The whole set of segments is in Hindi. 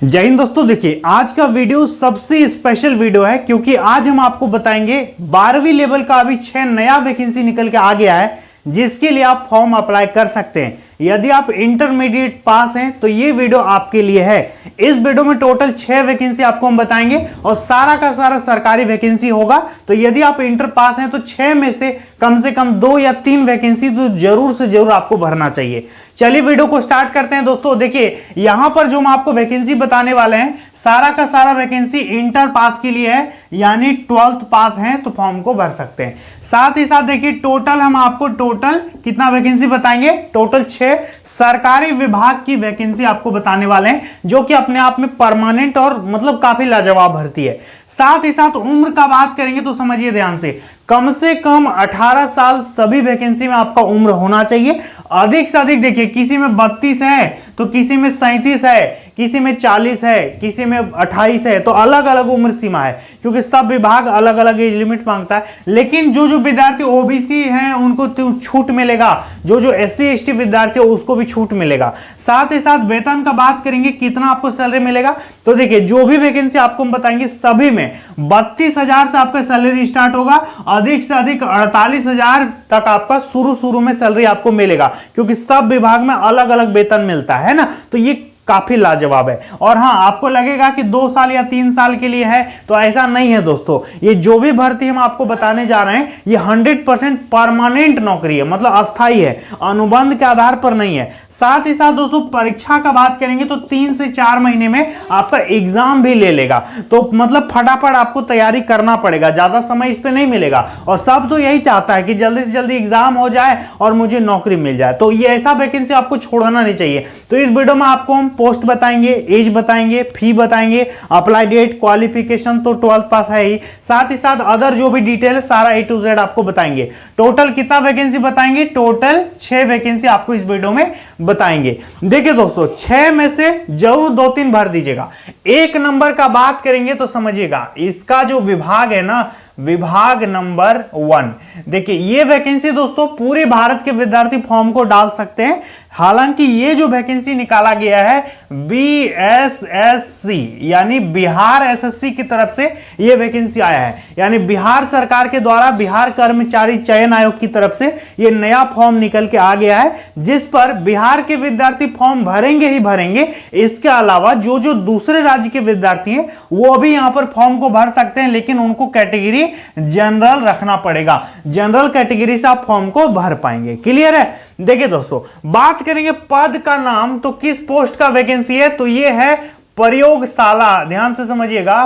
जय हिंद दोस्तों। देखिए आज का वीडियो सबसे स्पेशल वीडियो है क्योंकि आज हम आपको बताएंगे 12वीं लेवल का अभी 6 नया वैकेंसी निकल के आ गया है जिसके लिए आप फॉर्म अप्लाई कर सकते हैं। यदि आप इंटरमीडिएट पास हैं तो ये वीडियो आपके लिए है। इस वीडियो में टोटल 6 वैकेंसी आपको हम बताएंगे और सारा का सारा सरकारी वैकेंसी होगा। तो यदि आप इंटर पास हैं तो 6 में से कम 2 या 3 वैकेंसी तो जरूर से जरूर आपको भरना चाहिए। चलिए वीडियो को स्टार्ट करते हैं दोस्तों। देखिए यहां पर जो हम आपको वैकेंसी बताने वाले हैं सारा का सारा वैकेंसी इंटर पास के लिए है, यानी 12th पास हैं तो फॉर्म को भर सकते हैं। साथ ही साथ देखिए टोटल हम आपको टोटल कितना वैकेंसी बताएंगे, टोटल 6 सरकारी विभाग की वैकेंसी आपको बताने वाले हैं जो कि अपने आप में परमानेंट और मतलब काफी लाजवाब भर्ती है। साथ ही साथ उम्र का बात करेंगे तो समझिए ध्यान से कम 18 साल सभी वैकेंसी में आपका उम्र होना चाहिए। अधिक से अधिक देखिए किसी में 32 है तो किसी में 37 है, किसी में 40 है, किसी में 28 है, तो अलग अलग उम्र सीमा है क्योंकि सब विभाग अलग अलग एज लिमिट मांगता है। लेकिन जो विद्यार्थी ओबीसी हैं उनको छूट मिलेगा, जो SC ST विद्यार्थी है उसको भी छूट मिलेगा। साथ ही साथ वेतन का बात करेंगे कितना आपको सैलरी मिलेगा, तो देखिए जो भी वैकेंसी आपको हम बताएंगे सभी में 32,000 से आपका सैलरी स्टार्ट होगा, अधिक से अधिक 48,000 तक आपका शुरू में सैलरी आपको मिलेगा क्योंकि सब विभाग में अलग अलग वेतन मिलता है ना। तो ये काफी लाजवाब है। और हाँ, आपको लगेगा कि 2 साल या 3 साल के लिए है, तो ऐसा नहीं है दोस्तों। ये जो भी भर्ती हम आपको बताने जा रहे हैं ये 100% परमानेंट नौकरी है, मतलब अस्थाई है, अनुबंध के आधार पर नहीं है। साथ ही साथ दोस्तों परीक्षा का बात करेंगे तो 3 से 4 महीने में आपका एग्जाम भी ले लेगा, तो मतलब फटाफट आपको तैयारी करना पड़ेगा, ज्यादा समय इस पे नहीं मिलेगा। और सब तो यही चाहता है कि जल्दी से जल्दी एग्जाम हो जाए और मुझे नौकरी मिल जाए, तो ये ऐसा वैकेंसी आपको छोड़ना नहीं चाहिए। तो इस वीडियो में आपको हम पोस्ट बताएंगे, एज बताएंगे, फी बताएंगे, अप्लाई डेट, क्वालिफिकेशन तो 12th पास है ही, साथ ही साथ अदर जो भी डिटेल है सारा A to Z आपको बताएंगे। टोटल कितना वैकेंसी बताएंगे, टोटल 6 वैकेंसी आपको इस वीडियो में बताएंगे। देखिए दोस्तों 6 में से जरूर 2-3 भर दीजिएगा। 1 नंबर का बात करेंगे तो समझिएगा इसका जो विभाग है ना, विभाग नंबर 1। देखिए ये वैकेंसी दोस्तों पूरे भारत के विद्यार्थी फॉर्म को डाल सकते हैं। हालांकि ये जो वैकेंसी निकाला गया है BSSC यानी बिहार SSC की तरफ से ये वैकेंसी आया है, यानी बिहार सरकार के द्वारा बिहार कर्मचारी चयन आयोग की तरफ से ये नया फॉर्म निकल के आ गया है जिस पर बिहार के विद्यार्थी फॉर्म भरेंगे ही भरेंगे। इसके अलावा जो दूसरे राज्य के विद्यार्थी हैं वो भी यहां पर फॉर्म को भर सकते हैं, लेकिन उनको कैटेगरी जनरल रखना पड़ेगा। जनरल कैटेगरी से आप फॉर्म को भर पाएंगे। क्लियर है। देखिए दोस्तों बात करेंगे पद का नाम, तो किस पोस्ट का वैकेंसी है, तो ये है प्रयोगशाला, ध्यान से समझिएगा,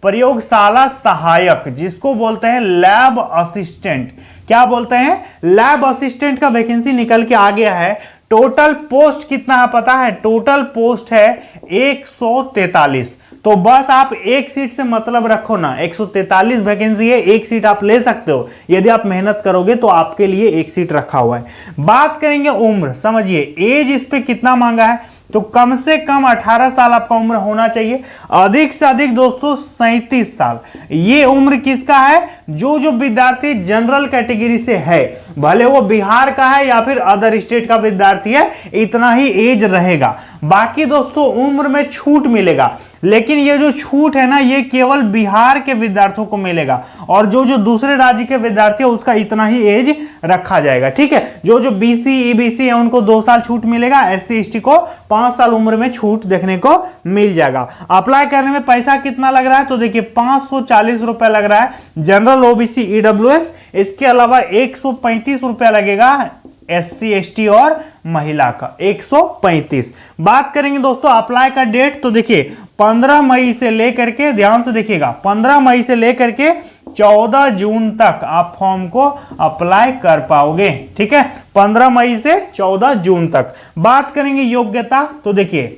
प्रयोगशाला सहायक, जिसको बोलते हैं लैब असिस्टेंट। क्या बोलते हैं, लैब असिस्टेंट का वैकेंसी निकल के आ गया है। टोटल पोस्ट कितना है पता है, टोटल पोस्ट है 143। तो बस आप एक सीट से मतलब रखो ना, 143 वैकेंसी है, एक सीट आप ले सकते हो। यदि आप मेहनत करोगे तो आपके लिए एक सीट रखा हुआ है। बात करेंगे उम्र, समझिए एज इस पे कितना मांगा है, तो कम से कम 18 साल आपका उम्र होना चाहिए, अधिक से अधिक दोस्तों 37 साल। ये उम्र किसका है, जो विद्यार्थी जनरल कैटेगरी से है, भले वो बिहार का है या फिर अदर स्टेट का विद्यार्थी है, इतना ही एज रहेगा। बाकी दोस्तों उम्र में छूट मिलेगा, लेकिन ये जो छूट है ना ये केवल बिहार के विद्यार्थियों को मिलेगा, और जो दूसरे राज्य के विद्यार्थी है उसका इतना ही एज रखा जाएगा। ठीक है, जो BC EBC है उनको 2 साल छूट मिलेगा, SC ST को 5 साल उम्र में छूट देखने को मिल जाएगा। अप्लाई करने में पैसा कितना लग रहा है, तो देखिए 540 रुपए लग रहा है जनरल OBC EWS। इसके अलावा 135 रुपया लगेगा SC ST और महिला का 135। बात करेंगे दोस्तों अप्लाई का डेट, तो देखिए 15 मई से लेकर के, ध्यान से देखिएगा, 15 मई से लेकर के 14 जून तक आप फॉर्म को अप्लाई कर पाओगे। ठीक है, 15 मई से 14 जून तक। बात करेंगे योग्यता, तो देखिए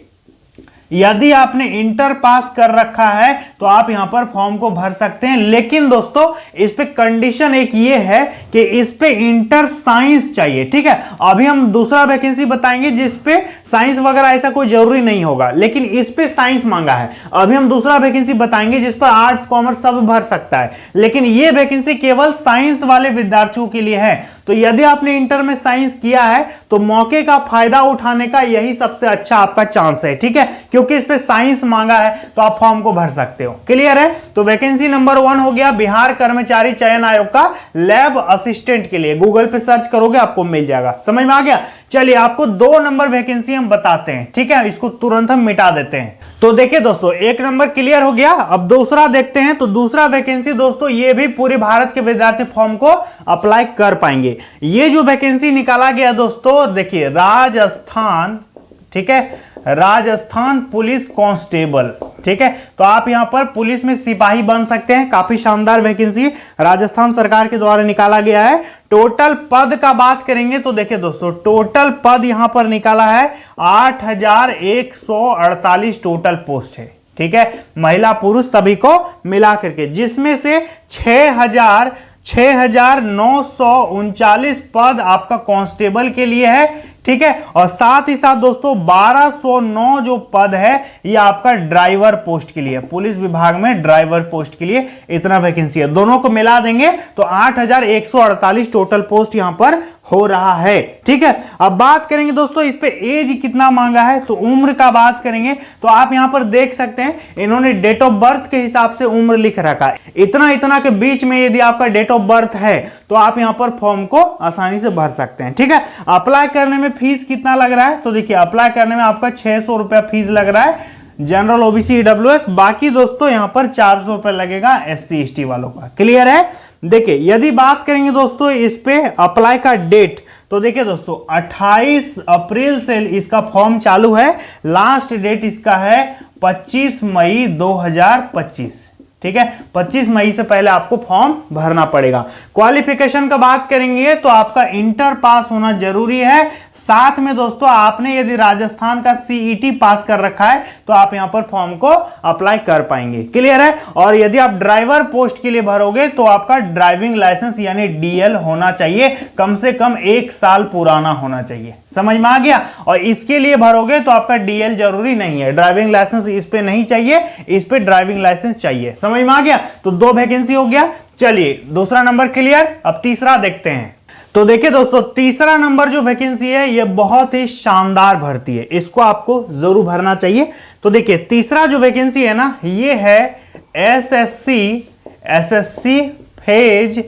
यदि आपने इंटर पास कर रखा है तो आप यहां पर फॉर्म को भर सकते हैं, लेकिन दोस्तों इस पे कंडीशन एक ये है कि इस पे इंटर साइंस चाहिए। ठीक है, अभी हम दूसरा वैकेंसी बताएंगे जिस पे साइंस वगैरह ऐसा कोई जरूरी नहीं होगा, लेकिन इस पे साइंस मांगा है। अभी हम दूसरा वैकेंसी बताएंगे जिस पर आर्ट्स कॉमर्स सब भर सकता है, लेकिन ये वैकेंसी केवल साइंस वाले विद्यार्थियों के लिए है। तो यदि आपने इंटर में साइंस किया है तो मौके का फायदा उठाने का यही सबसे अच्छा आपका चांस है, ठीक है, क्योंकि इस पे साइंस मांगा है तो आप फॉर्म को भर सकते हो। क्लियर है? तो वैकेंसी नंबर 1 हो गया बिहार कर्मचारी चयन आयोग का लैब असिस्टेंट के लिए। गूगल पे सर्च करोगे आपको मिल जाएगा। समझ में आ गया? चलिए आपको 2 नंबर वैकेंसी हम बताते हैं, ठीक है, इसको तुरंत हम मिटा देते हैं। तो देखिए दोस्तों 1 नंबर क्लियर हो गया। अब दूसरा देखते हैं। तो दूसरा वैकेंसी दोस्तों ये भी पूरे भारत के विद्यार्थी फॉर्म को अप्लाई कर पाएंगे। ये जो वैकेंसी निकाला गया दोस्तों देखिए राजस्थान, ठीक है, राजस्थान पुलिस कांस्टेबल, ठीक है, तो आप यहां पर पुलिस में सिपाही बन सकते हैं। काफी शानदार वैकेंसी राजस्थान सरकार के द्वारा निकाला गया है। टोटल पद का बात करेंगे तो देखिए दोस्तों टोटल पद यहां पर निकाला है 8148 टोटल पोस्ट है, ठीक है, महिला पुरुष सभी को मिला करके, जिसमें से 6939 पद आपका कांस्टेबल के लिए है, ठीक है, और साथ ही साथ दोस्तों 1209 जो पद है ये आपका ड्राइवर पोस्ट के लिए, पुलिस विभाग में ड्राइवर पोस्ट के लिए इतना वैकेंसी है। दोनों को मिला देंगे तो 8148 टोटल पोस्ट यहां पर हो रहा है, ठीक है। अब बात करेंगे दोस्तों इस पे एज कितना मांगा है, तो उम्र का बात करेंगे तो आप यहां पर देख सकते हैं इन्होंने डेट ऑफ बर्थ के हिसाब से उम्र लिख रखा है। इतना के बीच में यदि आपका डेट ऑफ बर्थ है तो आप यहां पर फॉर्म को आसानी से भर सकते हैं, ठीक है। अप्लाई करने में फीस कितना लग रहा है, तो देखिए अप्लाई करने में आपका 600 रुपया फीस लग रहा है जनरल ओबीसी ईडब्ल्यूएस, बाकी दोस्तों यहां पर 400 रुपए लगेगा एससी एसटी वालों का। क्लियर है? देखिए यदि बात करेंगे दोस्तों इस पे अप्लाई का डेट, तो देखिए दोस्तों 28 अप्रैल से इसका फॉर्म चालू है, लास्ट डेट इसका है 25 मई 2025, ठीक है, 25 मई से पहले आपको फॉर्म भरना पड़ेगा। क्वालिफिकेशन का बात करेंगे तो आपका इंटर पास होना जरूरी है। साथ में दोस्तों आपने यदि राजस्थान का सीईटी पास कर रखा है तो आप यहां पर फॉर्म को अप्लाई कर पाएंगे। क्लियर है? और यदि आप ड्राइवर पोस्ट के लिए भरोगे तो आपका ड्राइविंग लाइसेंस यानी डीएल होना चाहिए, कम से कम 1 साल पुराना होना चाहिए। समझ में आ गया? और इसके लिए भरोगे तो आपका डीएल जरूरी नहीं है, ड्राइविंग लाइसेंस इस पे नहीं चाहिए, इस पे ड्राइविंग लाइसेंस चाहिए। समझ में आ गया? तो 2 वैकेंसी हो गया। चलिए दूसरा नंबर क्लियर। अब तीसरा देखते हैं। तो देखिए दोस्तों तीसरा नंबर जो वैकेंसी है ये बहुत ही शानदार भर्ती है, इसको आपको जरूर भरना चाहिए। तो देखिए तीसरा जो वैकेंसी है ना ये है SSC phase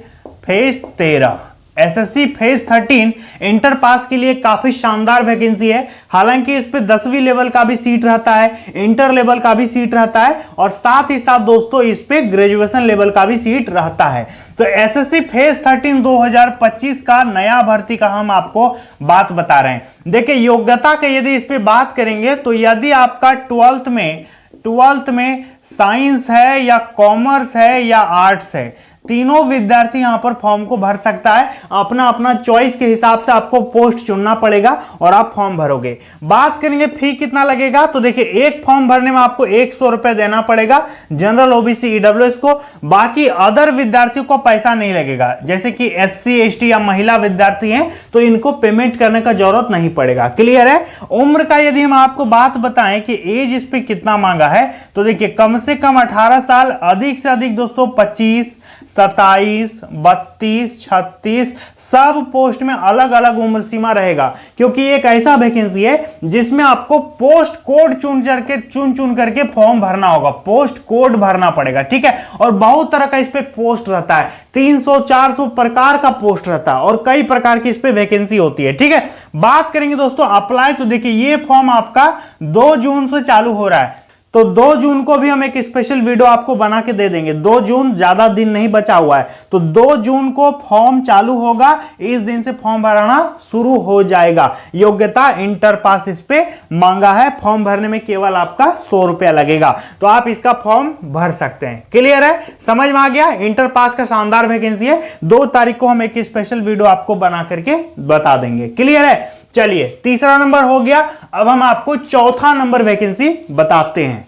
13, SSC phase 13 inter pass के लिए काफी शानदार वैकेंसी है। हालांकि इस पे 10वीं लेवल का भी सीट रहता है, इंटर लेवल का भी सीट रहता है, और साथ ही साथ दोस्तों इस पे ग्रेजुएशन लेवल का भी सीट रहता है। तो एसएससी फेज 13 2025 का नया भर्ती का हम आपको बात बता रहे हैं। देखिए योग्यता के यदि इस पे बात करेंगे तो यदि आपका 12th में साइंस है या कॉमर्स है या आर्ट्स है, तीनों विद्यार्थी यहां पर फॉर्म को भर सकता है। अपना अपना चॉइस के हिसाब से आपको पोस्ट चुनना पड़ेगा और आप फॉर्म भरोगे। बात करेंगे फी कितना लगेगा, तो देखिए एक फॉर्म भरने में आपको 100 रुपए देना पड़ेगा जनरल ओबीसी ईडब्ल्यूएस को, बाकी अदर विद्यार्थियों को पैसा नहीं लगेगा। जैसे कि एससी एसटी या महिला विद्यार्थी हैं तो इनको पेमेंट करने का जरूरत नहीं पड़ेगा। क्लियर है? उम्र का यदि हम आपको बात बताएं कि एज इस पे कितना मांगा है, तो देखिए कम से कम 18 साल, अधिक से अधिक दोस्तों 25, 27, 32, 36 सब पोस्ट में अलग अलग उम्र सीमा रहेगा, क्योंकि एक ऐसा वैकेंसी है जिसमें आपको पोस्ट कोड चुन करके फॉर्म भरना होगा, पोस्ट कोड भरना पड़ेगा, ठीक है। और बहुत तरह का इस पे पोस्ट रहता है, 300-400 प्रकार का पोस्ट रहता है और कई प्रकार की इस पे वैकेंसी होती है, ठीक है। बात करेंगे दोस्तों अप्लाई, तो देखिए ये फॉर्म आपका 2 जून से चालू हो रहा है, तो 2 जून को भी हम एक स्पेशल वीडियो आपको बना के दे देंगे। 2 जून ज्यादा दिन नहीं बचा हुआ है, तो 2 जून को फॉर्म चालू होगा, इस दिन से फॉर्म भरना शुरू हो जाएगा। योग्यता इंटर पास इस पे मांगा है, फॉर्म भरने में केवल आपका 100 रुपया लगेगा, तो आप इसका फॉर्म भर सकते हैं। क्लियर है? समझ में आ गया? इंटर पास का शानदार वैकेंसी है। 2 तारीख को हम एक स्पेशल वीडियो आपको बना करके बता देंगे। क्लियर है? चलिए तीसरा नंबर हो गया। अब हम आपको चौथा नंबर वैकेंसी बताते हैं।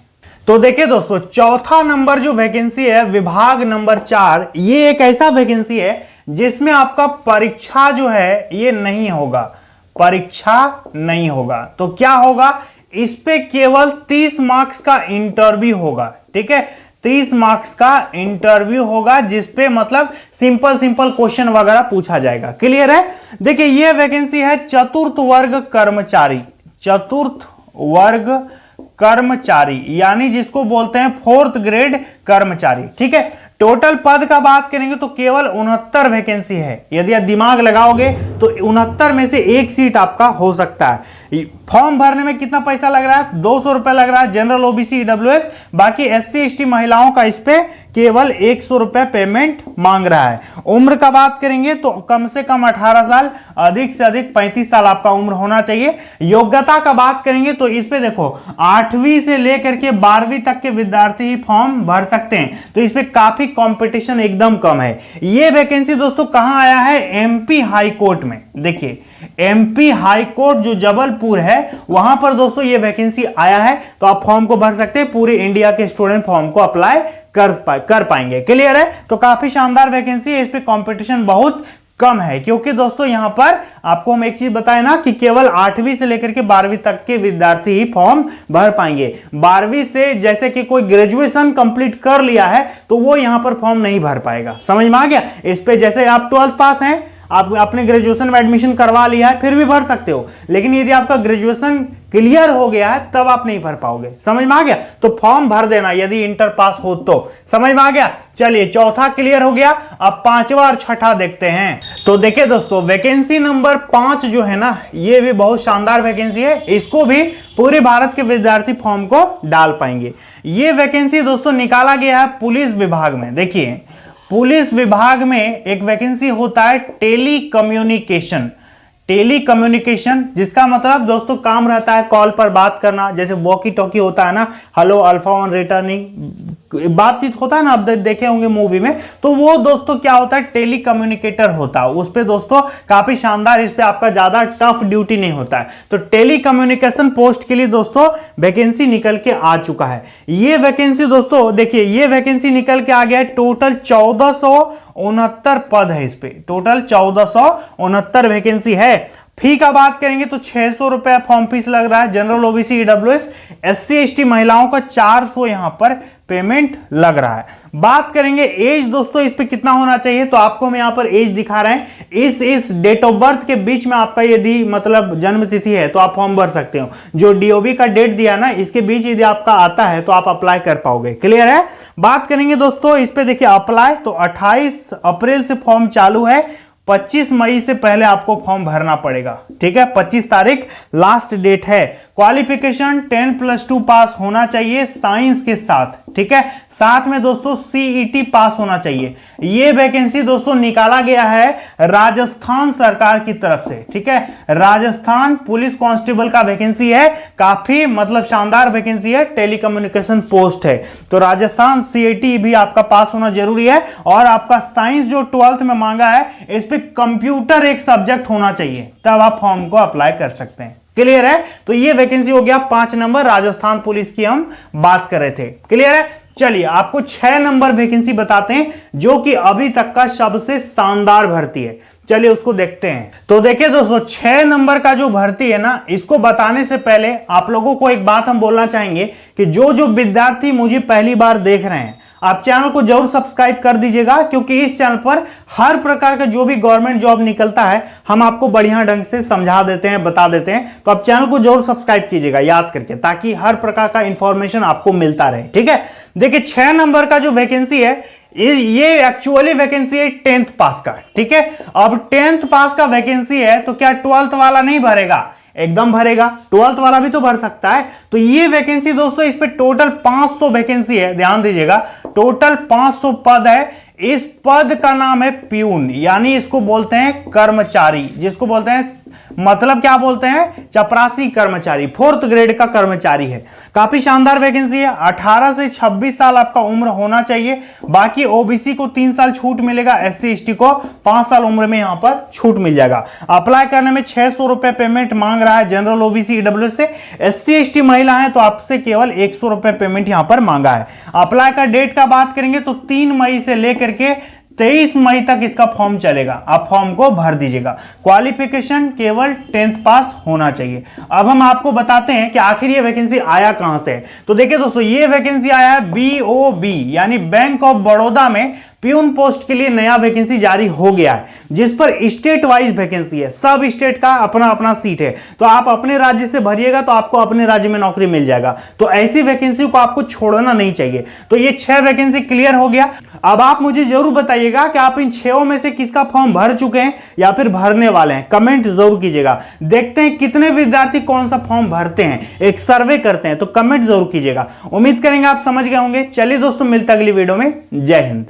तो देखिए दोस्तों चौथा नंबर जो वैकेंसी है विभाग नंबर 4, ये एक ऐसा वैकेंसी है जिसमें आपका परीक्षा जो है ये नहीं होगा, परीक्षा नहीं होगा। तो क्या होगा, इस पे केवल 30 मार्क्स का इंटरव्यू होगा, ठीक है। 30 मार्क्स का इंटरव्यू होगा, जिसपे मतलब सिंपल सिंपल क्वेश्चन वगैरह पूछा जाएगा। क्लियर है? देखिए ये वैकेंसी है चतुर्थ वर्ग कर्मचारी, चतुर्थ वर्ग कर्मचारी यानी जिसको बोलते हैं 4th ग्रेड कर्मचारी। ठीक है, टोटल पद का बात करेंगे तो केवल 69 वैकेंसी है। यदि आप दिमाग लगाओगे तो 69 में से एक सीट आपका हो सकता है। फॉर्म भरने में कितना पैसा लग रहा है? 200 रुपए लग रहा है जनरल ओबीसी ईडब्ल्यूएस। बाकी SC ST महिलाओं का इस पे केवल 100 रुपए पेमेंट मांग रहा है। उम्र का बात करेंगे तो कम से कम 18 साल, अधिक से अधिक 35 साल आपका उम्र होना चाहिए। योग्यता का बात करेंगे तो इस पे देखो 8वीं से लेकर के 12वीं तक के विद्यार्थी ही फॉर्म भर सकते हैं, तो इस पे काफी कंपटीशन एकदम कम है। ये वैकेंसी दोस्तों कहां आया है? MP हाई कोर्ट में। देखिए MP हाई कोर्ट जो जबलपुर है वहां पर दोस्तों ये वैकेंसी आया है, तो आप फॉर्म को भर सकते हैं। पूरे इंडिया के स्टूडेंट फॉर्म को अप्लाई कर पाएंगे। क्लियर है? तो काफी शानदार वैकेंसी है, इस पे कंपटीशन बहुत कम है, क्योंकि दोस्तों यहां पर आपको हम एक चीज बताए ना कि केवल 8वीं से लेकर के 12वीं तक के विद्यार्थी ही फॉर्म भर पाएंगे। 12वीं से जैसे कि कोई ग्रेजुएशन कंप्लीट कर लिया है तो वो यहां पर फॉर्म नहीं भर पाएगा। समझ में आ गया? इस पे जैसे आप 12th पास हैं, आप आपने ग्रेजुएशन में एडमिशन करवा लिया है, फिर भी भर सकते हो, लेकिन यदि आपका ग्रेजुएशन क्लियर हो गया है तब आप नहीं भर पाओगे। समझ में आ गया? तो फॉर्म भर देना यदि इंटर पास हो तो। समझ में आ गया? चलिए चौथा क्लियर हो गया, अब पांचवा और छठा देखते हैं। तो देखिए दोस्तों वैकेंसी नंबर 5 जो है ना, ये भी बहुत शानदार वैकेंसी है, इसको भी पूरे भारत के विद्यार्थी फॉर्म को डाल पाएंगे। ये वैकेंसी दोस्तों निकाला गया है पुलिस विभाग में। देखिए पुलिस विभाग में एक वैकेंसी होता है टेली कम्युनिकेशन, टेली कम्युनिकेशन, जिसका मतलब दोस्तों काम रहता है कॉल पर बात करना, जैसे वॉकी टॉकी होता है ना, हेलो अल्फा वन रिटर्निंग बातचीत होता है ना, आप देखे होंगे मूवी में, तो वो दोस्तों क्या होता है? टेली कम्युनिकेटर होता है। उस पे दोस्तों काफी शानदार, इस पे आपका ज्यादा टफ ड्यूटी नहीं होता है। तो टेली कम्युनिकेशन पोस्ट के लिए दोस्तों वैकेंसी निकल के आ चुका है। ये वैकेंसी दोस्तों देखिए, ये वैकेंसी निकल के आ गया है, टोटल 1469 पद है इस पे, टोटल 1469 वैकेंसी है। फी का बात करेंगे तो 600 रुपए फॉर्म फीस लग रहा है general OBC EWS. SC ST महिलाओं का 400 यहां पर पेमेंट लग रहा है। बात करेंगे एज दोस्तों, इस पे कितना होना चाहिए, तो आपको हम यहां पर एज दिखा रहे हैं। इस डेट ऑफ बर्थ के बीच में आपका यदि मतलब जन्म तिथि है तो आप फॉर्म भर सकते हो। जो DOB का डेट दिया ना, इसके बीच यदि आपका आता है तो आप अप्लाई कर पाओगे। क्लियर है? बात करेंगे दोस्तों इस पे, देखिए अप्लाई तो 28 अप्रैल से फॉर्म चालू है, 25 मई से पहले आपको फॉर्म भरना पड़ेगा। ठीक है, 25 तारीख लास्ट डेट है। क्वालिफिकेशन 10+2 पास होना चाहिए साइंस के साथ। ठीक है, साथ में दोस्तों CET पास होना चाहिए। यह वैकेंसी दोस्तों निकाला गया है राजस्थान सरकार की तरफ से। ठीक है, राजस्थान पुलिस कांस्टेबल का वैकेंसी है, काफी मतलब शानदार वैकेंसी है, टेलीकम्युनिकेशन पोस्ट है। तो राजस्थान CET भी आपका पास होना जरूरी है। और आपका साइंस जो 12th में मांगा है, इस पे कंप्यूटर एक सब्जेक्ट होना चाहिए, तब आप फॉर्म को अप्लाई कर सकते हैं। क्लियर है? तो ये वैकेंसी हो गया 5 नंबर, राजस्थान पुलिस की हम बात कर रहे थे। क्लियर है? चलिए आपको 6 नंबर वैकेंसी बताते हैं, जो कि अभी तक का सबसे शानदार भर्ती है। चलिए उसको देखते हैं। तो देखिए दोस्तों 6 नंबर का जो भर्ती है ना, इसको बताने से पहले आप लोगों को एक बात हम बोलना चाहेंगे कि जो विद्यार्थी मुझे पहली बार देख रहे हैं, आप चैनल को जरूर सब्सक्राइब कर दीजिएगा, क्योंकि इस चैनल पर हर प्रकार का जो भी गवर्नमेंट जॉब निकलता है हम आपको बढ़िया ढंग से समझा देते हैं, बता देते हैं। तो आप चैनल को जरूर सब्सक्राइब कीजिएगा याद करके, ताकि हर प्रकार का इंफॉर्मेशन आपको मिलता रहे। ठीक है, देखिए 6 नंबर का जो वैकेंसी है, ये एक्चुअली वैकेंसी है 10th पास का। ठीक है, अब 10th पास का वैकेंसी है तो क्या 12th वाला नहीं भरेगा? एकदम भरेगा, 12th वाला भी तो भर सकता है। तो ये वैकेंसी दोस्तों, इस पे टोटल 500 वैकेंसी है, ध्यान दीजिएगा, टोटल 500 पद है। इस पद का नाम है प्यून, यानी इसको बोलते हैं कर्मचारी, जिसको बोलते हैं मतलब क्या बोलते हैं? चपरासी कर्मचारी, 4th ग्रेड का कर्मचारी है। काफी शानदार वैकेंसी है। 18 से 26 साल आपका उम्र होना चाहिए। बाकी ओबीसी को 3 साल छूट मिलेगा, SC ST को 5 साल उम्र में यहां पर छूट मिल जाएगा। अप्लाई करने में 600 रुपए पेमेंट मांग रहा है जनरल ओबीसी ईडब्ल्यूएस से। SC ST महिला है तो आपसे केवल 100 रुपए पेमेंट यहां पर मांगा है। अप्लाई का डेट का बात करेंगे तो 3 मई से लेकर के 23 मई तक इसका फॉर्म चलेगा। आप फॉर्म को भर दीजिएगा। क्वालिफिकेशन केवल 10th पास होना चाहिए। अब हम आपको बताते हैं कि आखिर ये वैकेंसी आया कहां से है। तो देखिए दोस्तों, ये वैकेंसी आया है BOB यानी बैंक ऑफ बड़ौदा में प्यून पोस्ट के लिए नया वैकेंसी जारी हो गया है, जिस पर स्टेट वाइज वैकेंसी है। सब स्टेट का अपना अपना सीट है, तो आप अपने राज्य से भरिएगा तो आपको अपने राज्य में नौकरी मिल जाएगा। तो ऐसी वैकेंसी को आपको छोड़ना नहीं चाहिए। तो ये 6 वैकेंसी क्लियर हो गया। अब आप मुझे जरूर बताइएगा कि आप इन 6 में से किसका फॉर्म भर चुके हैं या फिर भरने वाले हैं। कमेंट जरूर कीजिएगा। देखते हैं कितने विद्यार्थी कौन सा फॉर्म भरते हैं, एक सर्वे करते हैं, तो कमेंट जरूर कीजिएगा। उम्मीद करेंगे आप समझ गए होंगे। चलिए दोस्तों, मिलते हैं अगली वीडियो में। जय हिंद।